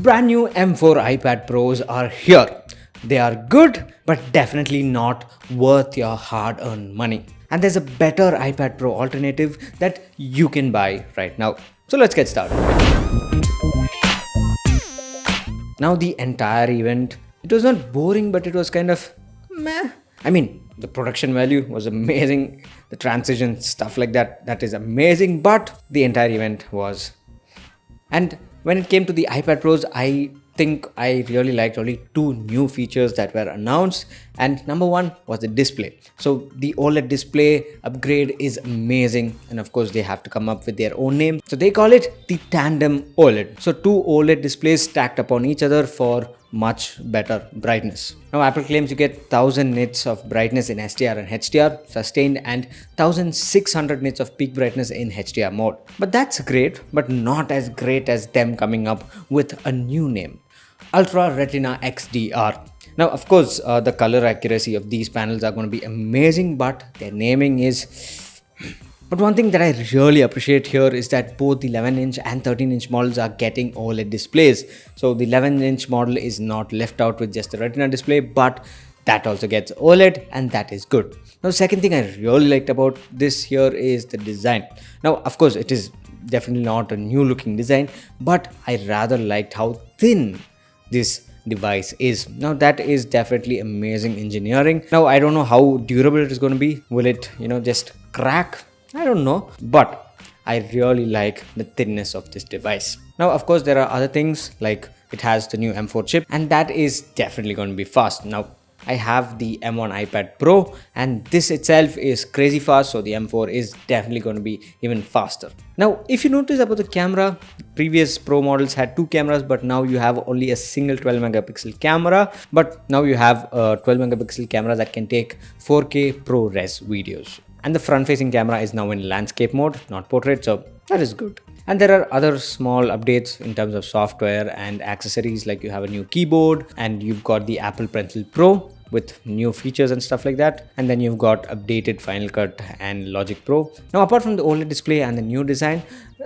brand new M4 iPad Pros are here. They are good, but definitely not worth your hard-earned money. And there's a better iPad Pro alternative that you can buy right now. So let's get started. Now the entire event, it was not boring, but it was kind of meh. I mean, the production value was amazing, the transition, stuff like that is amazing, but the entire event was. And when it came to the iPad Pros, I think I really liked only two new features that were announced. And number one was the display. So the OLED display upgrade is amazing. And of course, they have to come up with their own name. So they call it the Tandem OLED. So two OLED displays stacked upon each other for much better brightness. Now Apple claims you get 1000 nits of brightness in SDR and HDR sustained and 1600 nits of peak brightness in HDR mode. But that's great, but not as great as them coming up with a new name, Ultra Retina XDR. Now of course the color accuracy of these panels are going to be amazing, but their naming is. But one thing that I really appreciate here is that both the 11-inch and 13-inch models are getting OLED displays. So the 11-inch model is not left out with just the Retina display, but that also gets OLED, and that is good. Now, the second thing I really liked about this here is the design. Now, of course, it is definitely not a new looking design, but I rather liked how thin this device is. Now that is definitely amazing engineering. Now I don't know how durable it is going to be. Will it, just crack? I don't know, but I really like the thinness of this device. Now, of course, there are other things like it has the new M4 chip, and that is definitely going to be fast. Now, I have the M1 iPad Pro, and this itself is crazy fast, so the M4 is definitely going to be even faster. Now, if you notice about the camera, previous Pro models had two cameras, but now you have only a single 12 megapixel camera, but now you have a 12 megapixel camera that can take 4K ProRes videos. And the front-facing camera is now in landscape mode, not portrait, so that is good. And there are other small updates in terms of software and accessories, like you have a new keyboard and you've got the Apple Pencil Pro with new features and stuff like that. And then you've got updated Final Cut and Logic Pro. Now, apart from the OLED display and the new design,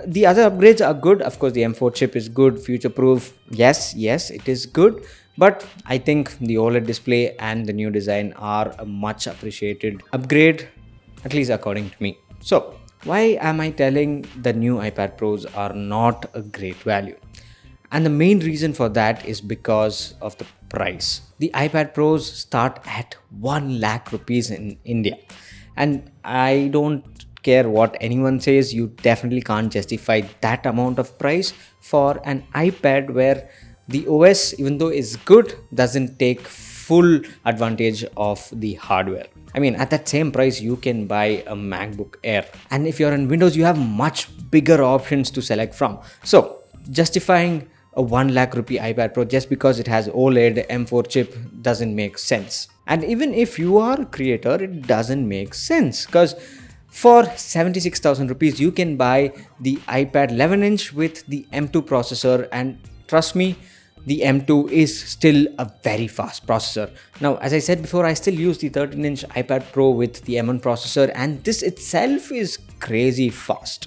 the other upgrades are good. Of course, the M4 chip is good, future-proof. Yes, it is good. But I think the OLED display and the new design are a much appreciated upgrade, at least according to me. So why am I telling the new iPad Pros are not a great value? And the main reason for that is because of the price. The iPad Pros start at 1 lakh rupees in India. And I don't care what anyone says, you definitely can't justify that amount of price for an iPad where the OS, even though is good, doesn't take full advantage of the hardware. I mean, at that same price, you can buy a MacBook Air. And if you're in Windows, you have much bigger options to select from. So justifying a 1 lakh rupee iPad Pro just because it has OLED M4 chip doesn't make sense. And even if you are a creator, it doesn't make sense because for 76,000 rupees, you can buy the iPad 11-inch with the M2 processor, and trust me, the M2 is still a very fast processor. Now, as I said before, I still use the 13-inch iPad Pro with the M1 processor, and this itself is crazy fast.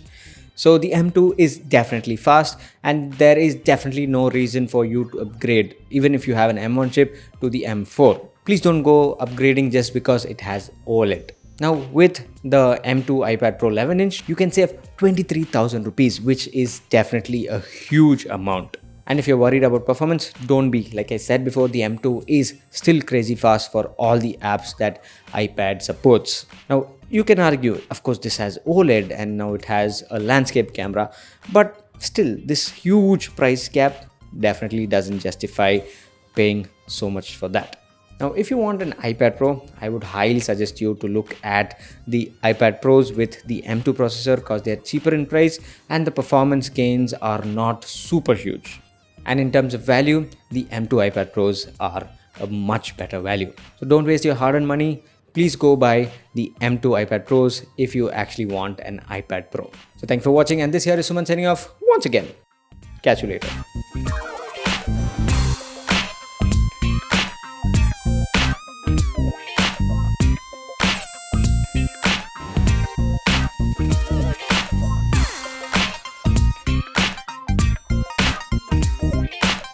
So the M2 is definitely fast, and there is definitely no reason for you to upgrade, even if you have an M1 chip, to the M4. Please don't go upgrading just because it has OLED. Now, with the M2 iPad Pro 11-inch, you can save 23,000 rupees, which is definitely a huge amount. And if you're worried about performance, don't be. Like I said before, the M2 is still crazy fast for all the apps that iPad supports. Now, you can argue, of course, this has OLED and now it has a landscape camera, but still, this huge price gap definitely doesn't justify paying so much for that. Now, if you want an iPad Pro, I would highly suggest you to look at the iPad Pros with the M2 processor because they're cheaper in price and the performance gains are not super huge. And in terms of value, the M2 iPad Pros are a much better value. So don't waste your hard-earned money. Please go buy the M2 iPad Pros if you actually want an iPad Pro. So thanks for watching, and this here is Suman signing off once again. Catch you later.